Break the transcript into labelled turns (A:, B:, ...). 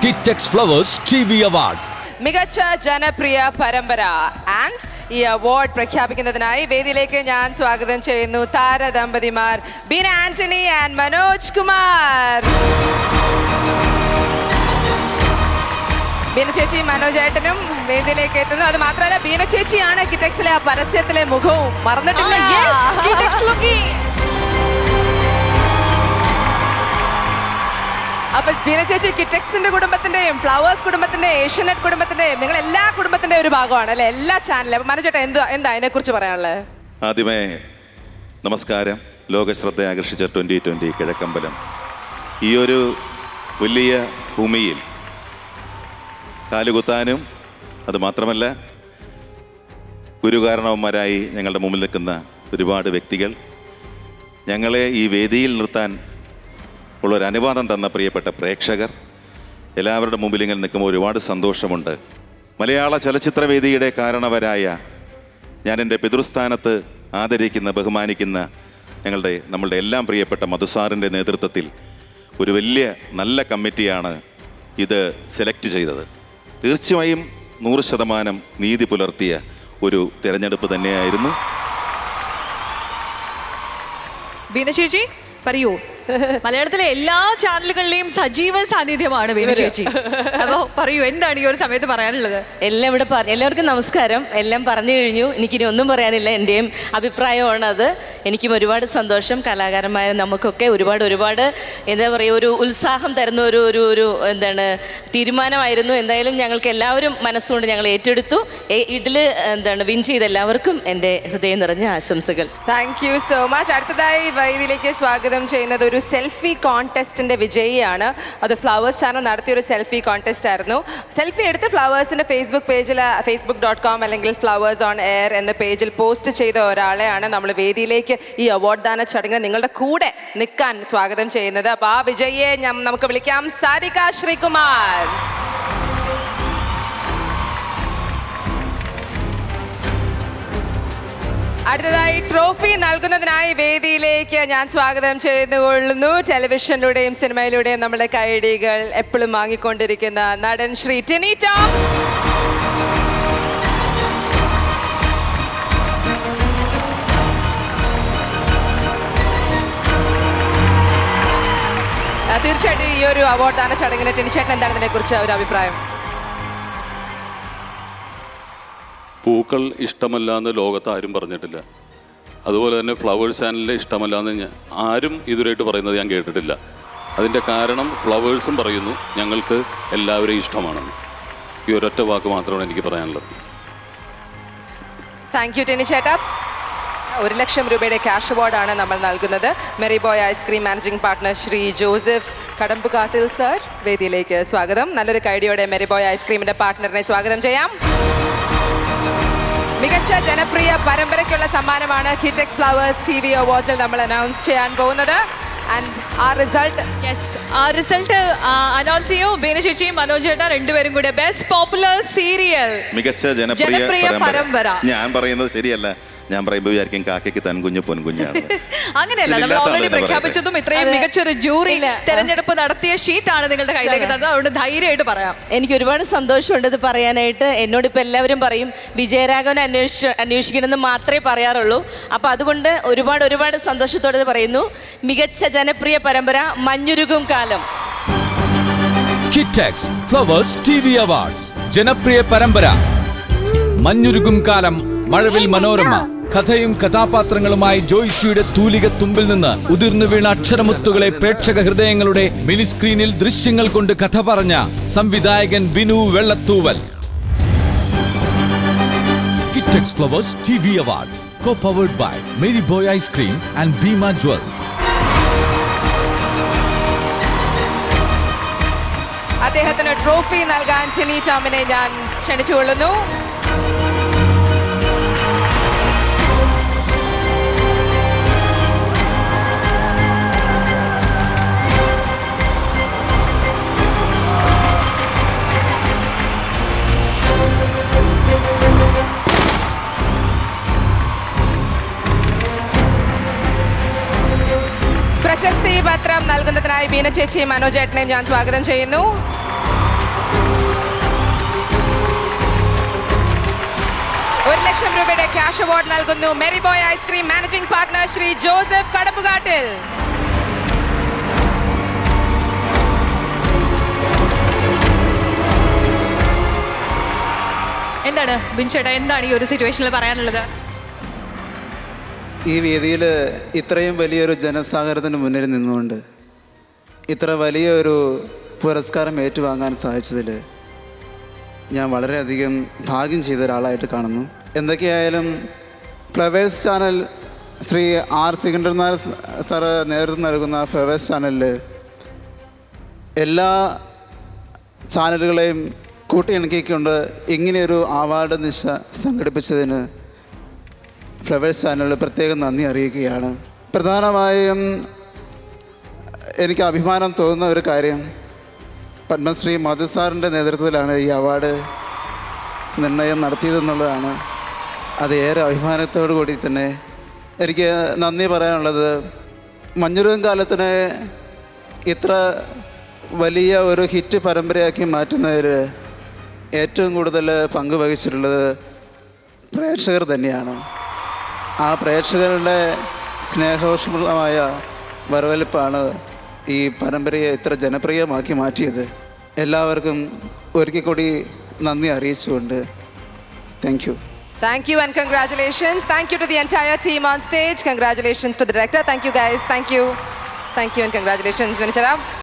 A: Kitex flowers TV awards.
B: മികച്ച ജനപ്രിയ പരമ്പര ആൻഡ് ഈ അവാർഡ് പ്രഖ്യാപിക്കുന്നതിനായി വേദിയിലേക്ക് ഞാൻ സ്വാഗതം ചെയ്യുന്നു താരദമ്പതിമാർ ബീന ആന്റണി ആൻഡ് മനോജ് കുമാർ. ബീന ചേച്ചിയും മനോജ് ഏട്ടനും വേദിയിലേക്ക് എത്തുന്നു. അത് മാത്രമല്ല ബീന ചേച്ചിയാണ് കിറ്റെക്സിലെ ആ പരസ്യത്തിലെ മുഖവും മറന്നിട്ടില്ല. അപ്പൊ ബീന ചേച്ചി കിറ്റെക്സിന്റെ കുടുംബത്തിന്റെയും ഫ്ലവേഴ്സ് കുടുംബത്തിന്റെയും ഏഷ്യനെറ്റ് കുടുംബത്തിന്റെയും നിങ്ങൾ എല്ലാ കുടുംബത്തിന്റെ ഒരു ഭാഗമാണ് അല്ലെ, എല്ലാ ചാനലും. അപ്പൊ മനോജ് ചേട്ടാ എന്താ അതിനെ കുറിച്ച് പറയാനുള്ളത്?
C: ആദ്യമേ നമസ്കാരം. ലോകശ്രദ്ധ ആകർഷിച്ച 2020 കിഴക്കമ്പലം ഈ ഒരു വലിയ ഭൂമിയിൽ കാലുകുത്താനും അതുമാത്രമല്ല ഗുരുകാരണവന്മാരായി ഞങ്ങളുടെ മുമ്പിൽ നിൽക്കുന്ന ഒരുപാട് വ്യക്തികൾ, ഞങ്ങളെ ഈ വേദിയിൽ നിർത്താൻ ഉള്ളൊരു അനുവാദം തന്ന പ്രിയപ്പെട്ട പ്രേക്ഷകർ, എല്ലാവരുടെ മുമ്പിൽ ഇങ്ങനെ നിൽക്കുമ്പോൾ ഒരുപാട് സന്തോഷമുണ്ട്. മലയാള ചലച്ചിത്രവേദിയുടെ കാരണവരായ ഞാൻ എൻ്റെ പിതൃസ്ഥാനത്ത് ആദരിക്കുന്ന ബഹുമാനിക്കുന്ന നമ്മളുടെ എല്ലാം പ്രിയപ്പെട്ട മധുസാറിൻ്റെ നേതൃത്വത്തിൽ ഒരു വലിയ നല്ല കമ്മിറ്റിയാണ് ഇത് സെലക്ട് ചെയ്തത്. തീർച്ചയായും 100% നീതി പുലർത്തിയ ഒരു തിരഞ്ഞെടുപ്പ് തന്നെയായിരുന്നു.
D: ബീന ചേച്ചി പറയൂ, മലയാളത്തിലെ എല്ലാ ചാനലുകളിലെയും സജീവ സാന്നിധ്യമാണ് ബീന ചേച്ചി. അപ്പോൾ പറയൂ, എന്താണ് ഈ ഒരു സമയത്ത് പറയാനുള്ളത്?
E: എല്ലാവർക്കും നമസ്കാരം. എല്ലാം പറഞ്ഞു കഴിഞ്ഞു, എനിക്കിനി ഒന്നും പറയാനില്ല. എൻ്റെയും അഭിപ്രായമാണ് അത്. എനിക്കും ഒരുപാട് സന്തോഷം. കലാകാരന്മാരെ നമുക്കൊക്കെ ഒരുപാട് എന്താ പറയുക, ഒരു ഉത്സാഹം തരുന്ന ഒരു തീരുമാനമായിരുന്നു. എന്തായാലും ഞങ്ങൾക്ക് എല്ലാവരും മനസ്സുകൊണ്ട് ഞങ്ങൾ ഏറ്റെടുത്തു. ഇതിൽ വിൻ ചെയ്ത എല്ലാവർക്കും എൻ്റെ ഹൃദയം നിറഞ്ഞ ആശംസകൾ.
B: Thank you so much. അടുത്തതായി വേദിയിലേക്ക് സ്വാഗതം ചെയ്യുന്നത് ഒരു സെൽഫി കോൺടെസ്റ്റിന്റെ വിജയിയാണ്. അത് ഫ്ലവേഴ്സ് ചാനൽ നടത്തിയൊരു സെൽഫി കോൺടെസ്റ്റ് ആയിരുന്നു. സെൽഫി എടുത്ത് ഫ്ലവേഴ്സിന്റെ ഫേസ്ബുക്ക് പേജിൽ facebook.com അല്ലെങ്കിൽ ഫ്ലവേഴ്സ് ഓൺ എയർ എന്ന പേജിൽ പോസ്റ്റ് ചെയ്ത ഒരാളെയാണ് നമ്മൾ വേദിയിലേക്ക് ഈ അവാർഡ് ദാന ചടങ്ങിന് നിങ്ങളുടെ കൂടെ നിൽക്കാൻ സ്വാഗതം ചെയ്യുന്നത്. അപ്പോൾ ആ വിജയിയെ നമുക്ക് വിളിക്കാം, സാരിക ശ്രീകുമാർ. അടുത്തതായി ട്രോഫി നൽകുന്നതിനായി വേദിയിലേക്ക് ഞാൻ സ്വാഗതം ചെയ്തുകൊള്ളുന്നു ടെലിവിഷനിലൂടെയും സിനിമയിലൂടെയും നമ്മുടെ കൈഡികൾ എപ്പോഴും വാങ്ങിക്കൊണ്ടിരിക്കുന്ന നടൻ ശ്രീ ടിനി ടോം. തീർച്ചയായിട്ടും ഈ ഒരു അവാർഡ് ദാന ചടങ്ങിന് ടിനി ചേട്ടൻ എന്താണ് ഇതിനെക്കുറിച്ച് ഒരു അഭിപ്രായം?
F: പൂക്കൾ ഇഷ്ടമല്ല എന്ന് ലോകത്ത് ആരും പറഞ്ഞിട്ടില്ല. അതുപോലെ തന്നെ ഫ്ലവേഴ്സ് ചാനലിനെ ഇഷ്ടമല്ല എന്ന് ആരും ഇതുവരെയായിട്ട് പറയുന്നത് ഞാൻ കേട്ടിട്ടില്ല. അതിൻ്റെ കാരണം ഫ്ലവേഴ്സും പറയുന്നു ഞങ്ങൾക്ക് എല്ലാവരെയും ഇഷ്ടമാണെന്ന്. ഈ ഒരൊറ്റ വാക്ക് മാത്രമാണ് എനിക്ക് പറയാനുള്ളത്.
B: താങ്ക് യു ടിനി ചേട്ടാ. 1 ലക്ഷം രൂപയുടെ ക്യാഷ് അവാർഡാണ് നമ്മൾ നൽകുന്നത്. Merry Boy ice cream managing partner Shri Joseph Kadampukattil sir, വേദിയിലേക്ക് സ്വാഗതം. നല്ലൊരു കൈഡിയോടെ മെറി ബോയ് ഐസ്ക്രീമിൻ്റെ പാർട്ട്ണറിനെ സ്വാഗതം ചെയ്യാം. മികച്ച ജനപ്രിയ പരമ്പരയ്ക്കുള്ള സമ്മാനമാണ് കിറ്റെക്സ് ഫ്ലവേഴ്സ് ടിവി അവാർഡ്സിൽ നമ്മൾ അനൗൺസ് ചെയ്യാൻ പോകുന്നത്. ആൻഡ് ആ റിസൾട്ട്
D: അനൗൺസ് ചെയ്യൂ. ബീന ചേച്ചിയും മനോജ് ചേട്ടാ രണ്ടുപേരും കൂടെ ബെസ്റ്റ് പോപ്പുലർ സീരിയൽ,
C: മികച്ച ജനപ്രിയ പരമ്പര. ഞാൻ പറയുന്നത് ശരിയല്ല, ഞാൻ പറയുമ്പോൾ വിചാരിക്കും കാക്കയ്ക്ക് തൻകുഞ്ഞ് പൊൻകുഞ്ഞാണ്.
D: അങ്ങനെയല്ല, നമ്മൾ ഓൾറെഡി പ്രഖ്യാപിച്ചതും ഇത്രയും മികച്ചൊരു ജൂറി തെരഞ്ഞെടുപ്പ് നടത്തിയ ഷീറ്റാണ് നിങ്ങളുടെ കയ്യിലേക്ക് തന്നത്. അതുകൊണ്ട് ധൈര്യമായിട്ട് പറയാം.
E: എനിക്ക് ഒരുപാട് സന്തോഷമുണ്ട് ഇത് പറയാനായിട്ട്. എന്നോട് ഇപ്പം എല്ലാവരും പറയും വിജയരാഘവൻ അന്വേഷിക്കണമെന്ന് മാത്രമേ പറയാറുള്ളൂ. അപ്പം അതുകൊണ്ട് ഒരുപാട് സന്തോഷത്തോടെ പറയുന്നു. മികച്ച ജനപ്രിയ പരമ്പര മഞ്ഞുരുകും കാലം.
A: Kitex flowers TV awards. ജനപ്രിയ പരമ്പര മഞ്ഞുരുകും കാലം, മഴവിൽ മനോരമ. കഥയും കഥാപാത്രങ്ങളുമായി ജോയ്സിയുടെ തൂലിക തുമ്പിൽ നിന്ന് ഉതിർന്നു വീണ അക്ഷരമുത്തുകളെ പ്രേക്ഷക ഹൃദയങ്ങളുടെ മിനി സ്ക്രീനിൽ ദൃശ്യങ്ങൾ കൊണ്ട് കഥ പറഞ്ഞ സംവിധായകൻ Binu Vellathooval. Kitex flowers TV awards co-powered by Mary Boy Ice Cream and Bima Jewels.
B: അദ്ദേഹത്തിന് ട്രോഫി നൽകാൻ ടിനി ടോമിനെ ഞാൻ ക്ഷണിച്ചുകൊള്ളുന്നു. പ്രശസ്തി പത്രം നൽകുന്നതിനായി ബീന ചേച്ചിയും മനോജ് ഏട്ടനെയും ഞാൻ സ്വാഗതം ചെയ്യുന്നു. 1,00,000 രൂപയുടെ ക്യാഷ് അവാർഡ് നൽകുന്നു Merry Boy ice cream managing partner Shri Joseph Kadappukattil.
D: എന്താണ് ബിൻചേട്ടാ, എന്താണ് ഈ ഒരു സിറ്റുവേഷനിൽ പറയാനുള്ളത്?
G: ഈ വേദിയിൽ ഇത്രയും വലിയൊരു ജനസാഗരത്തിന് മുന്നിൽ നിന്നുകൊണ്ട് ഇത്ര വലിയൊരു പുരസ്കാരം ഏറ്റുവാങ്ങാൻ സാധിച്ചതിൽ ഞാൻ വളരെയധികം ഭാഗ്യം ചെയ്ത ഒരാളായിട്ട് കാണുന്നു. എന്തൊക്കെയായാലും Flowers channel Shri R Sikandarnath sir നേതൃത്വം നൽകുന്ന ഫ്ലവേഴ്സ് ചാനലിൽ എല്ലാ ചാനലുകളെയും കൂട്ടിയിണക്കിക്കൊണ്ട് ഇങ്ങനെയൊരു അവാർഡ് നിശ സംഘടിപ്പിച്ചതിന് ഫ്ലവേഴ്സ് ചാനലിൽ പ്രത്യേകം നന്ദി അറിയിക്കുകയാണ്. പ്രധാനമായും എനിക്ക് അഭിമാനം തോന്നുന്ന ഒരു കാര്യം പത്മശ്രീ മധു സാറിൻ്റെ നേതൃത്വത്തിലാണ് ഈ അവാർഡ് നിർണയം നടത്തിയതെന്നുള്ളതാണ്. അത് ഏറെ അഭിമാനത്തോടു കൂടി തന്നെ എനിക്ക് നന്ദി പറയാനുള്ളത്. മഞ്ഞുരുകും കാലത്തിനെ ഇത്ര വലിയ ഒരു ഹിറ്റ് പരമ്പരയാക്കി മാറ്റുന്നതിൽ ഏറ്റവും കൂടുതൽ പങ്കുവഹിച്ചിട്ടുള്ളത് പ്രേക്ഷകർ തന്നെയാണ്. ആ പ്രേക്ഷകരുടെ സ്നേഹോഷ്മളമായ വരവേൽപ്പാണ് ഈ പരമ്പരയെ ഇത്ര ജനപ്രിയമാക്കി മാറ്റിയത്. എല്ലാവർക്കും ഒരിക്കൽ കൂടി നന്ദി അറിയിച്ചുകൊണ്ട് thank you.
B: Thank you and congratulations. Thank you to the entire team on stage. Congratulations to the director. Thank you guys. Thank you. Thank you and congratulations. Vinichara.